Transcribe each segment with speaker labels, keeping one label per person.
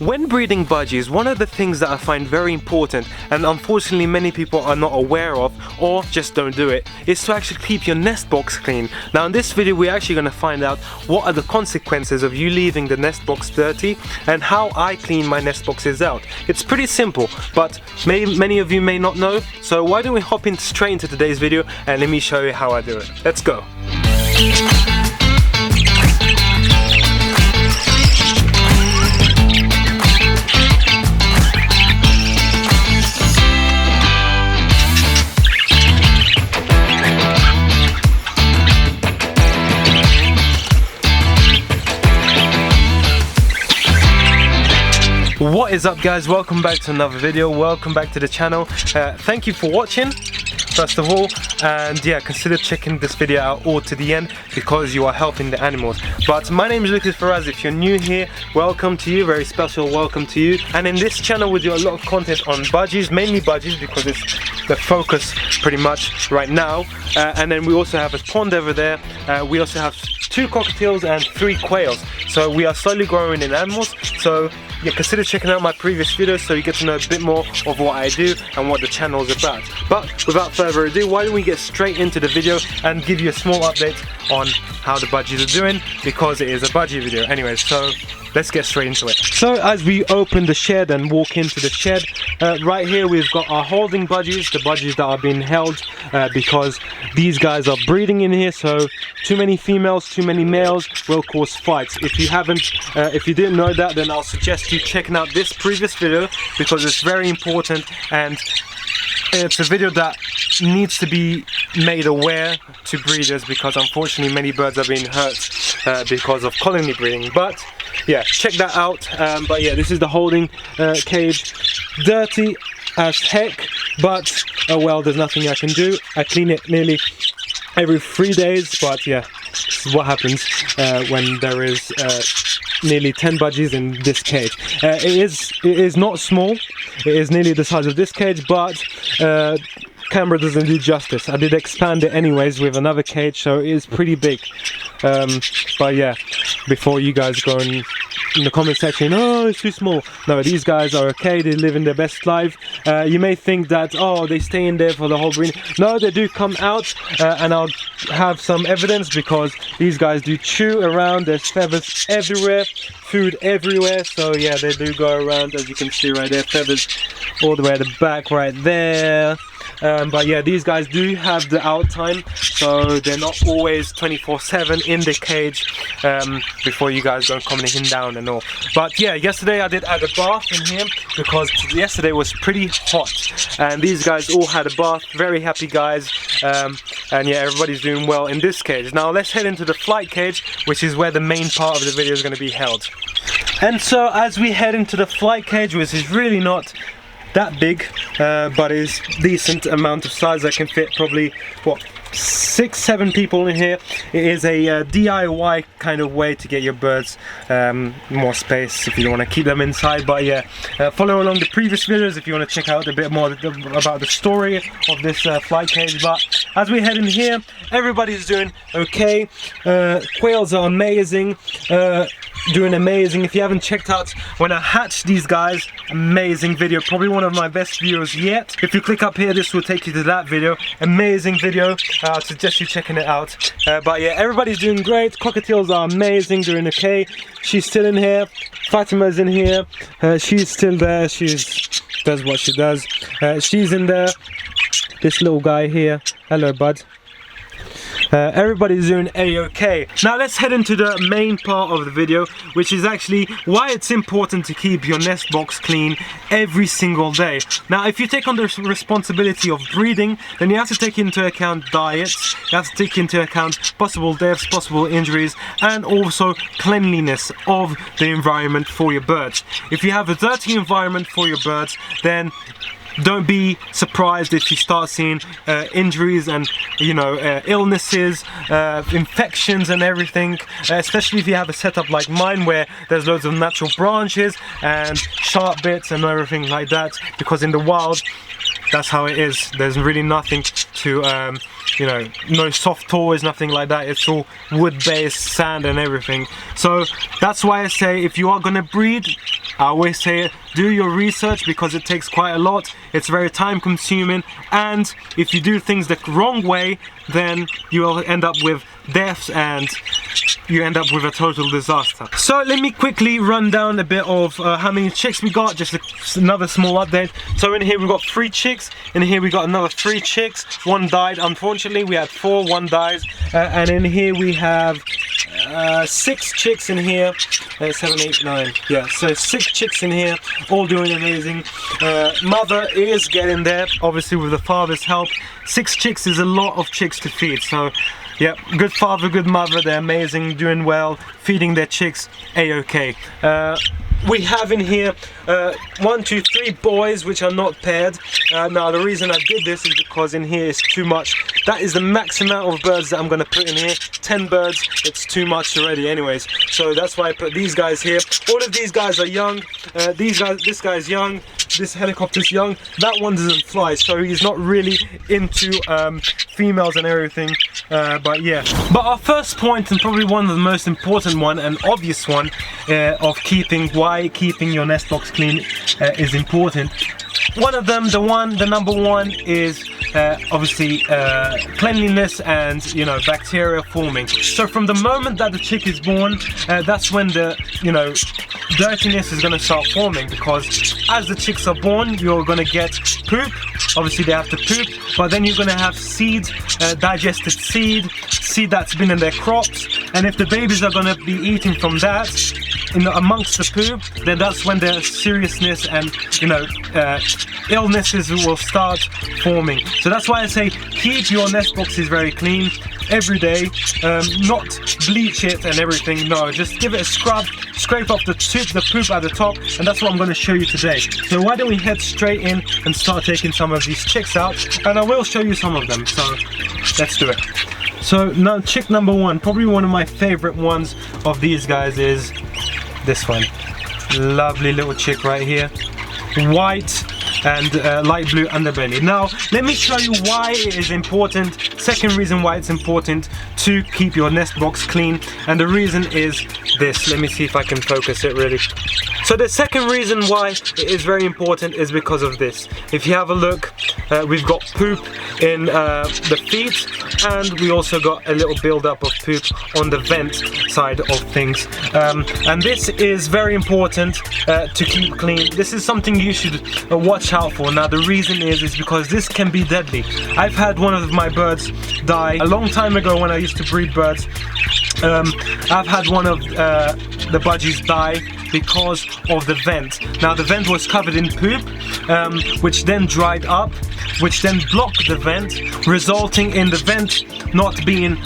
Speaker 1: When breeding budgies, one of the things that I find very important, and unfortunately many people are not aware of or just don't do it, is to actually keep your nest box clean. Now in this video we're actually going to find out what are the consequences of you leaving the nest box dirty and how I clean my nest boxes out. It's pretty simple, but many of you may not know, so why don't we hop in straight into today's video and let me show you how I do it. Let's go. What is up guys, welcome back to another video, welcome back to the channel. Thank you for watching first of all, and yeah, consider checking this video out all to the end because you are helping the animals. But my name is Lucas Faraz. If you're new here, welcome to you, very special welcome to you. And in this channel we do a lot of content on budgies, mainly budgies because it's the focus pretty much right now. And then we also have a pond over there. We also have 2 cockatiels and 3 quails. So we are slowly growing in animals. So yeah, consider checking out my previous videos so you get to know a bit more of what I do and what the channel is about. But without further ado, why don't we get straight into the video and give you a small update on how the budgies are doing, because it is a budgie video. Anyways, so let's get straight into it. So as we open the shed and walk into the shed, right here we've got our holding budgies, the budgies that are being held because these guys are breeding in here, so too many females, too many males will cause fights. If you didn't know that, then I'll suggest you checking out this previous video because it's very important, and it's a video that needs to be made aware to breeders because unfortunately many birds are being hurt because of colony breeding. But yeah, check that out. But yeah, this is the holding cage, dirty as heck, but oh well, there's nothing I can do. I clean it nearly every 3 days, but yeah, this is what happens when there is nearly 10 budgies in this cage. It is not small, it is nearly the size of this cage, but camera doesn't do justice. I did expand it anyways with another cage, so it is pretty big. But yeah, before you guys go in the comment section, oh it's too small. No, these guys are okay, they're living their best life. You may think that, oh, they stay in there for the whole breeding. No, they do come out, and I'll have some evidence because these guys do chew around. There's feathers everywhere, food everywhere, so yeah, they do go around, as you can see right there, feathers all the way at the back right there. But yeah, these guys do have the out time, so they're not always 24/7 in the cage before you guys go commenting down and all. But yeah, yesterday I did add a bath in here because yesterday was pretty hot, and these guys all had a bath. Very happy guys, and yeah, everybody's doing well in this cage. Now let's head into the flight cage, which is where the main part of the video is going to be held. And so as we head into the flight cage, which is really not that big, but is decent amount of size. I can fit probably what, 6-7 people in here. It is a DIY kind of way to get your birds more space if you don't want to keep them inside. But yeah, follow along the previous videos if you want to check out a bit more about the story of this flight cage. But as we head in here, everybody's doing okay. Quails are amazing, doing amazing. If you haven't checked out when I hatched these guys, amazing video, probably one of my best videos yet. If you click up here, this will take you to that video. Amazing video. I suggest you checking it out. But yeah, everybody's doing great. Cockatiels are amazing, doing okay. She's still in here. Fatima's in here. She's still there. Does what she does. She's in there. This little guy here. Hello, bud. Everybody's doing a-okay. Now let's head into the main part of the video, which is actually why it's important to keep your nest box clean every single day. Now if you take on the responsibility of breeding, then you have to take into account diets, you have to take into account possible deaths, possible injuries, and also cleanliness of the environment for your birds. If you have a dirty environment for your birds, then don't be surprised if you start seeing injuries and, you know, illnesses, infections and everything, especially if you have a setup like mine where there's loads of natural branches and sharp bits and everything like that, because in the wild that's how it is. There's really nothing to you know, no soft toys, nothing like that. It's all wood-based, sand and everything. So that's why I say, if you are gonna breed, I always say do your research, because it takes quite a lot. It's very time consuming, and if you do things the wrong way, then you will end up with deaths and you end up with a total disaster. So let me quickly run down a bit of how many chicks we got, just another small update. So in here we've got 3 chicks, in here we got another 3 chicks, 1 died unfortunately. We had 4, 1 died, and in here we have 6 chicks in here, 7, 8, 9, yeah, so 6 chicks in here, all doing amazing. Mother is getting there, obviously with the father's help. 6 chicks is a lot of chicks to feed, so yeah, good father, good mother, they're amazing, doing well, feeding their chicks a-okay. We have in here 1, 2, 3 boys which are not paired. Now the reason I did this is because in here is too much. That is the max amount of birds that I'm going to put in here. 10 birds, it's too much already anyways. So that's why I put these guys here. All of these guys are young. This guy's young. This helicopter's young. That one doesn't fly, so he's not really into females and everything. But yeah. But our first point, and probably one of the most important one and obvious one of why keeping your nest box clean is important. One of them, the number one is obviously cleanliness and, you know, bacteria forming. So from the moment that the chick is born, that's when the, you know, dirtiness is going to start forming, because as the chicks are born, you're going to get poop. Obviously they have to poop, but then you're going to have seed, digested seed that's been in their crops, and if the babies are going to be eating from that amongst the poop, then that's when the seriousness and, you know, illnesses will start forming. So that's why I say keep your nest boxes very clean every day. Not bleach it and everything, no, just give it a scrub, scrape off the poop at the top, and that's what I'm going to show you today. So why don't we head straight in and start taking some of these chicks out, and I will show you some of them, so let's do it. So now chick number 1, probably one of my favorite ones of these guys is this one. Lovely little chick right here, white and light blue underbelly. Now let me show you why it is important. Second reason why it's important to keep your nest box clean, and the reason is this. Let me see if I can focus it really. So the second reason why it is very important is because of this. If you have a look, we've got poop in the feet, and we also got a little build-up of poop on the vent side of things, and this is very important to keep clean. This is something you should watch out for. Now the reason is because this can be deadly. I've had one of my birds die a long time ago when I used to breed birds. I've had one of the budgies die because of the vent. Now the vent was covered in poop, which then dried up, which then blocked the vent, resulting in the vent not being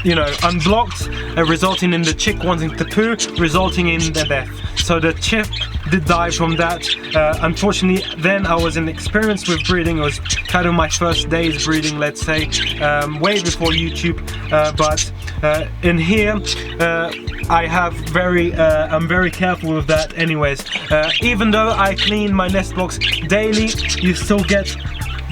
Speaker 1: you know, unblocked, resulting in the chick wanting to poo, resulting in the death. So the chick did die from that. Unfortunately, then I was inexperienced with breeding. It was kind of my first days breeding, let's say, way before YouTube. But in here, I'm very careful with that anyways. Even though I clean my nest box daily, you still get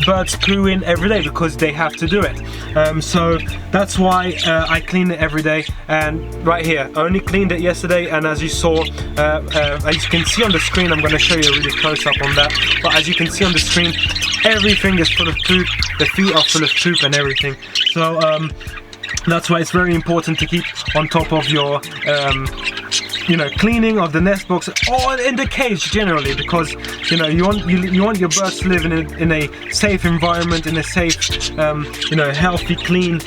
Speaker 1: birds poo in every day because they have to do it. So that's why I clean it every day. And right here, I only cleaned it yesterday, and as you saw, as you can see on the screen, I'm going to show you a really close up on that, but as you can see on the screen, everything is full of poop. The feet are full of poop and everything. So that's why it's very important to keep on top of your you know, cleaning of the nest box, or in the cage generally, because you know, you want your birds to live in a safe environment, in a safe you know, healthy, clean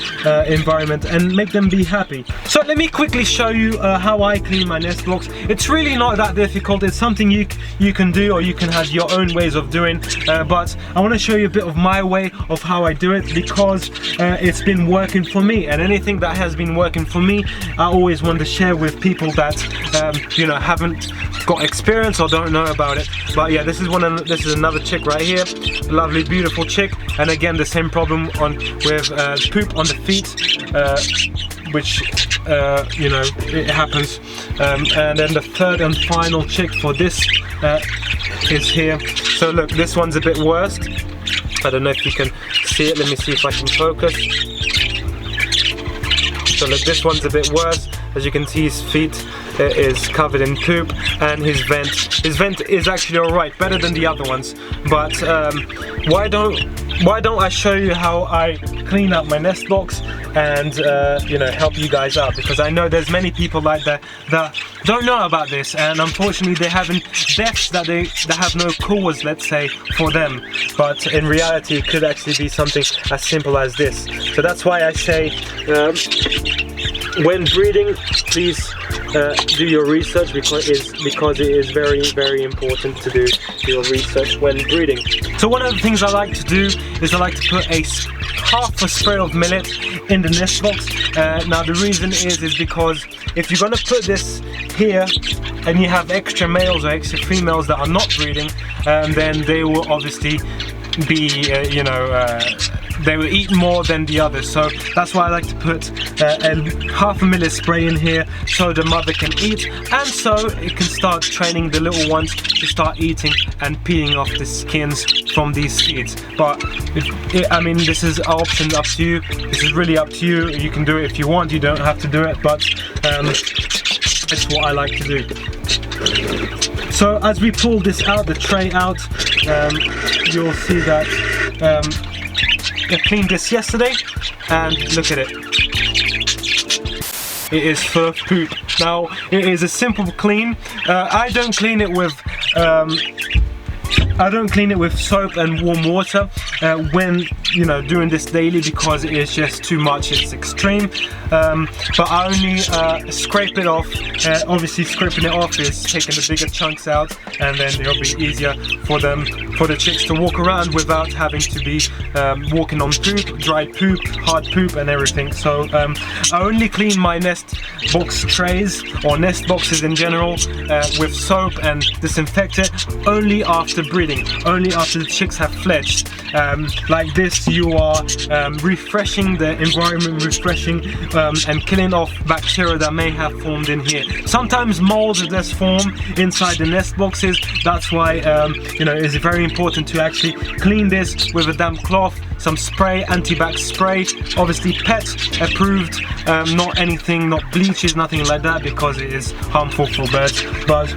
Speaker 1: environment, and make them be happy. So let me quickly show you how I clean my nest box. It's really not that difficult. It's something you can do, or you can have your own ways of doing, but I want to show you a bit of my way of how I do it, because it's been working for me, and anything that has been working for me, I always want to share with people that you know, haven't got experience or don't know about it. But yeah, this is another chick right here, lovely beautiful chick, and again the same problem with poop on the feet, which you know, it happens. And then the third and final chick for this is here. So look, this one's a bit worse. I don't know if you can see see it. Let me see if I can focus. So look, this one's a bit worse. As you can see, his feet is covered in poop, and his vent is actually alright, better than the other ones. But why don't I show you how I clean up my nest box and you know, help you guys out, because I know there's many people like that don't know about this, and unfortunately they have deaths that have no cause, let's say, for them, but in reality it could actually be something as simple as this. So that's why I say when breeding, please do your research, because it is very, very important to do your research when breeding. So one of the things I like to do is I like to put half a spray of millet in the nest box. Now the reason is because if you're going to put this here and you have extra males or extra females that are not breeding, then they will obviously be you know, they will eat more than the others. So that's why I like to put half a millet spray in here, so the mother can eat, and so it can start training the little ones to start eating and peeling off the skins from these seeds. But I mean, this is an option, up to you. This is really up to you. You can do it if you want, you don't have to do it, but it's what I like to do. So as we pull this out, the tray out, you'll see that I cleaned this yesterday, and look at it. It is full of poop. Now it is a simple clean. I don't clean it with soap and warm water when, you know, doing this daily, because it is just too much, it's extreme. But I only scrape it off. Obviously scraping it off is taking the bigger chunks out, and then it'll be easier for the chicks to walk around without having to be walking on poop, dried poop, hard poop and everything. So I only clean my nest box trays, or nest boxes in general, with soap and disinfect it only after breeding, only after the chicks have fledged. Like this, you are refreshing the environment, refreshing and killing off bacteria that may have formed in here. Sometimes molds does form inside the nest boxes. That's why you know, it's very important to actually clean this with a damp cloth, some spray, anti-bac spray, obviously pet approved, not anything, not bleaches, nothing like that, because it is harmful for birds. But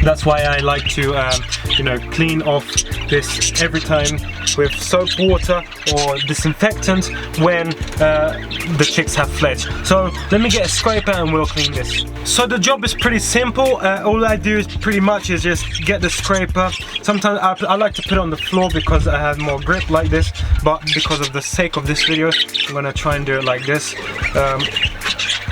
Speaker 1: that's why I like to you know, clean off this every time with soap, water or disinfectant when the chicks have fledged. So let me get a scraper and we'll clean this. So the job is pretty simple. All I do is pretty much is just get the scraper. Sometimes I like to put it on the floor because I have more grip like this, but because of the sake of this video, I'm gonna try and do it like this.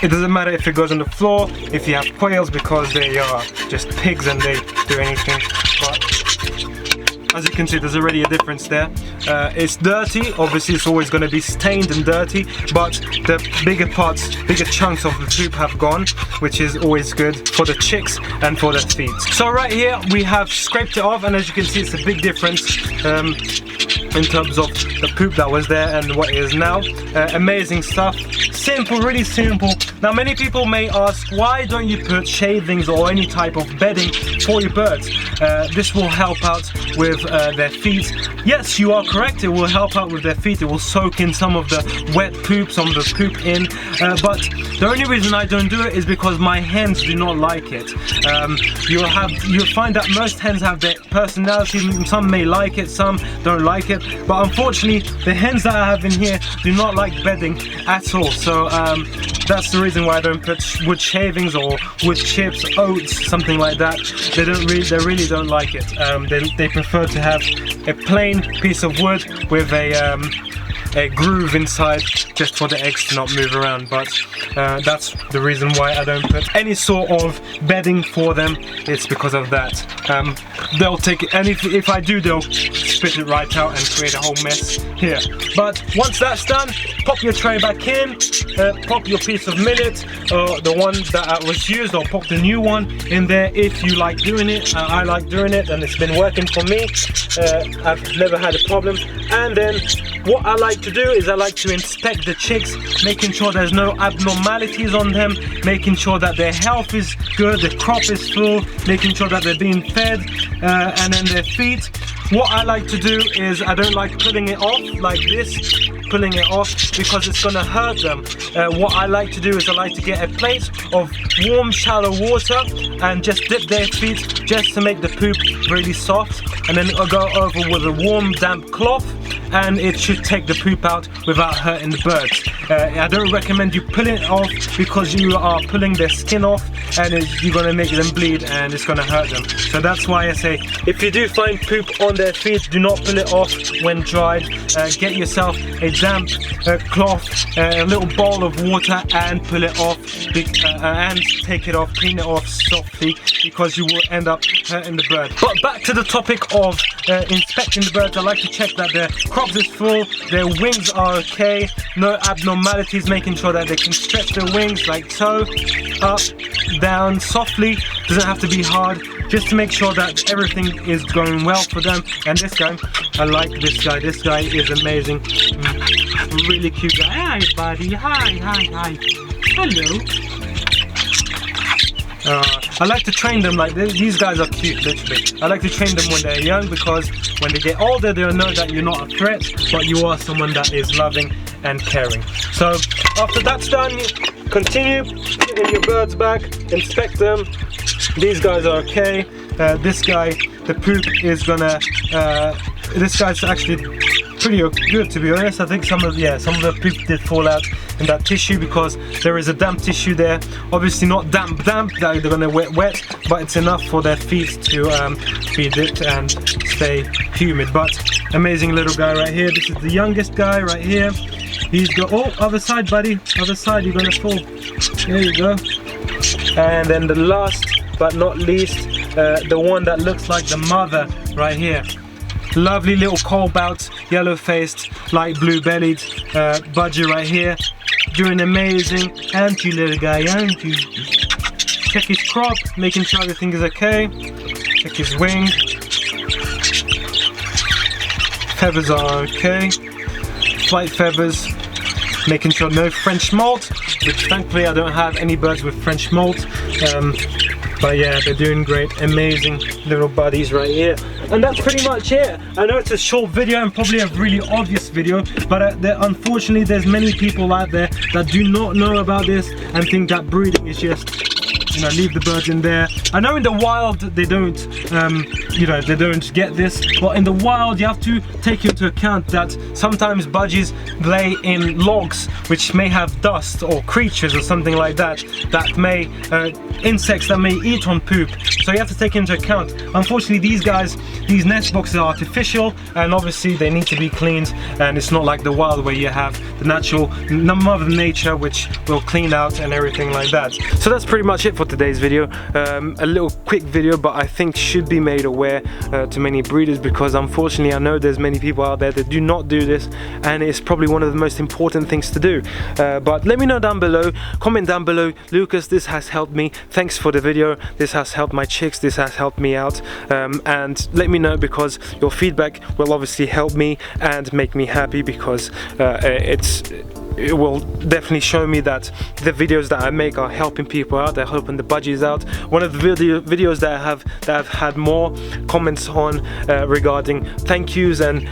Speaker 1: It doesn't matter if it goes on the floor, if you have quails, because they are just pigs and they do anything. But as you can see, there's already a difference there. It's dirty, obviously it's always going to be stained and dirty, but the bigger parts, bigger chunks of the poop have gone, which is always good for the chicks and for their feet. So right here we have scraped it off, and as you can see, it's a big difference in terms of the poop that was there and what it is now. Amazing stuff. Simple, really simple. Now many people may ask, why don't you put shavings or any type of bedding for your birds? This will help out with their feet. Yes, you are correct, it will help out with their feet. It will soak in some of the wet poop, some of the poop in, but the only reason I don't do it is because my hens do not like it. You'll find that most hens have their personality. Some may like it, some don't like it, but unfortunately the hens that I have in here do not like bedding at all. So that's the reason why I don't put wood shavings or wood chips, oats, something like that. They really don't like it. They prefer to have a plain piece of wood with a groove inside, just for the eggs to not move around. But that's the reason why I don't put any sort of bedding for them. It's because of that. They'll take it, and if I do, they'll spit it right out and create a whole mess here. But once that's done, pop your tray back in, pop your piece of millet, or the one that was used, or pop the new one in there if you like doing it. I like doing it, and it's been working for me. I've never had a problem. And then what I like to do is I like to inspect the chicks, making sure there's no abnormalities on them, making sure that their health is good, the crop is full, making sure that they're being fed, and then their feet. what I like to do is I don't like pulling it off like this, pulling it off, because it's gonna hurt them. What I like to do is I like to get a plate of warm shallow water and just dip their feet just to make the poop really soft, and then I'll go over with a warm damp cloth and it should take the poop out without hurting the birds. I don't recommend you pulling it off because you are pulling their skin off and you're gonna make them bleed and it's gonna hurt them. So that's why I say, if you do find poop on their feet, do not pull it off when dried. Get yourself a damp cloth, a little bowl of water, and pull it off and take it off, clean it off softly, because you will end up hurting the bird. But back to the topic of inspecting the birds, I like to check that their crops is full, their wings are okay, no abnormalities, making sure that they can stretch their wings like so, up, down, softly, doesn't have to be hard, just to make sure that everything is going well for them. And this guy, I like this guy is amazing, really cute guy. Hi buddy, hi, hello. I like to train them like this. These guys are cute, literally. I like to train them when they're young, because when they get older they'll know that you're not a threat, but you are someone that is loving and caring. So after that's done, continue putting your birds back, inspect them. These guys are okay. This guy, the poop is gonna, this guy's actually pretty good, to be honest. I think some of the poop did fall out in that tissue because there is a damp tissue there. Obviously not damp that they're gonna wet, but it's enough for their feet to be dipped and stay humid. But amazing little guy right here. This is the youngest guy right here. He's got, oh, other side buddy, other side, you're gonna fall. There you go. And then the last but not least, the one that looks like the mother right here. Lovely little cobalt, yellow-faced, light blue-bellied Budgie right here, doing amazing. Aren't you, little guy, aren't you? Check his crop, making sure everything is okay. Check his wing. Feathers are okay. Flight feathers, making sure no French molt, which thankfully I don't have any birds with French molt. But yeah, they're doing great, amazing little buddies right here. And that's pretty much it. I know it's a short video and probably a really obvious video, but unfortunately there's many people out there that do not know about this and think that breeding is just, you know, leave the birds in there. I know in the wild they don't, you know, they don't get this, but in the wild you have to take into account that sometimes budgies lay in logs which may have dust or creatures or something like that, that may, insects that may eat on poop. So you have to take into account. Unfortunately these guys, these nest boxes are artificial and obviously they need to be cleaned, and it's not like the wild where you have the natural mother nature which will clean out and everything like that. So that's pretty much it for today's video. A little quick video, but I think should be made aware to many breeders, because unfortunately I know there's many people out there that do not do this, and it's probably one of the most important things to do. But let me know down below, comment down below, Lucas, this has helped me, thanks for the video, this has helped my chicks, this has helped me out, and let me know, because your feedback will obviously help me and make me happy, because it will definitely show me that the videos that I make are helping people out, they're helping the budgies out. One of the videos that I've had more comments on regarding thank yous and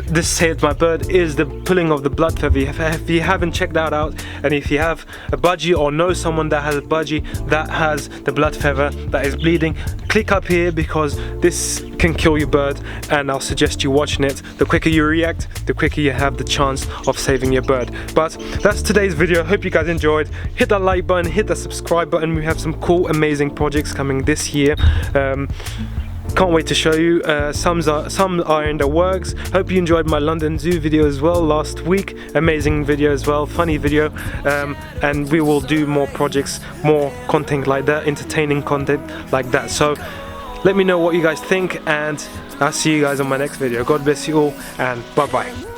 Speaker 1: this saved my bird is the pulling of the blood feather. If you haven't checked that out, and if you have a budgie or know someone that has a budgie that has the blood feather that is bleeding, click up here, because this can kill your bird, and I'll suggest you watching it. The quicker you react, the quicker you have the chance of saving your bird. But that's today's video. Hope you guys enjoyed. Hit that like button, hit that subscribe button. We have some cool, amazing projects coming this year. Can't wait to show you. Some are in the works. Hope you enjoyed my London Zoo video as well last week. Amazing video as well, funny video. And we will do more projects, more content like that, entertaining content like that. So let me know what you guys think, and I'll see you guys on my next video. God bless you all, and bye bye.